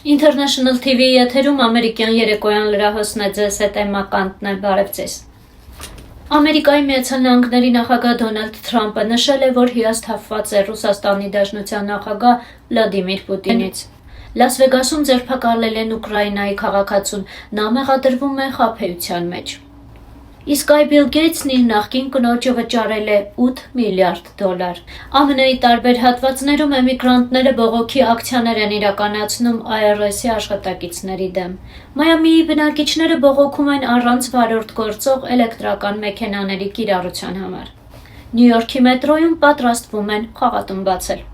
International TV եթերում ամերիկյան երեկոյան լրահոսն է, ձեզ հետ Էմմա Կանտն է, բարև ձեզ։ Ամերիկայի Միացյալ Նահանգների նախագահ Դոնալդ Թրամփը նշել է, որ հիասթափված է Ռուսաստանի Դաշնության նախագահ Վլադիմիր Պուտինից։ Լաս Վեգասում ձերբակալել են Ուկրաինայի քաղաքացուն, նա մեղադրվում է խաբեության մեջ։ Իսկ այ Բիլ Գեյթսն իր նախկին կնոջը վճարել է $8 միլիարդ։ ԱՄՆ-ի տարբեր հատվածներում էմիգրանտները բողոքի ակցիաներ են իրականացնում IRS-ի աշխատակիցների դեմ։ Մայամիի բնակիչները բողոքում են առանց վարորդ գործող էլեկտրական մեքենաների կիրառության համար։ Նյու Յորքի մետրոյում պատրաստվում են խաղատուն բացել։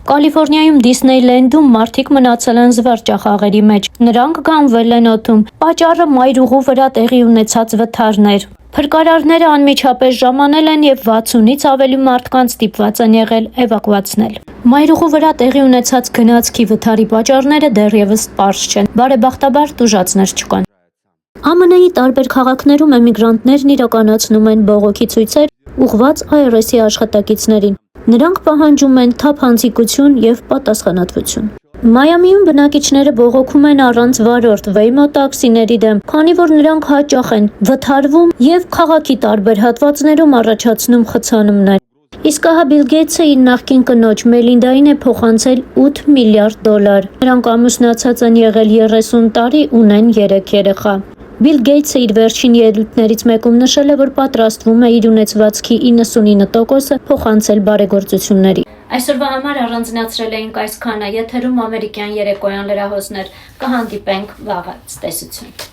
Կալիֆոռնիայում Դիսնեյլենդում մարդիկ մնացել են զվարճախաղերի մեջ։ Նրանք գանվել են օդում։ Պատճառը մայրուղու վրա տեղի ունեցած վթարներ։ Փրկարարները անմիջապես ժամանել են եւ 60-ից ավելի մարդկանց ստիպված են եղել էվակուացնել։ Մայրուղու վրա տեղի ունեցած գնացքի վթարի պատճառները դեռևս պարզ չեն։ Բարեբախտաբար տուժածներ չկան։ ԱՄՆ-ի տարբեր քաղաքներում էմիգրանտներն իրականացնում են բողոքի ցույցեր ուղղված IRS-ի աշխատակիցներին։ Նրանք պահանջում են թափանցիկություն եւ պատասխանատվություն։ Մայամիում բնակիչները բողոքում են առանց վարորդ Waymo տաքսիների դեմ, քանի որ նրանք հաճախ են վթարվում եւ քաղաքի տարբեր հատվածներում առաջացնում խցանումներ։ Իսկ ահա Բիլ Գեյթսը իր նախկին կնոջ Մելինդային է փոխանցել $8 միլիարդ։ Նրանք ամուսնացած են եղել 30 տարի, ունեն 3 երեխա։ Բիլ Գեյթսը իր վերջին ելույթներից մեկում նշել է, որ պատրաստվում է իր ունեցվածքի 99%-ը փոխանցել բարեգործությունների։ Այսօրվա համար առանձնացրել էինք այսքանը, եթերում ամերիկյան երեկոյան լրահոսներ, կհանդիպենք վաղը, ցտեսություն։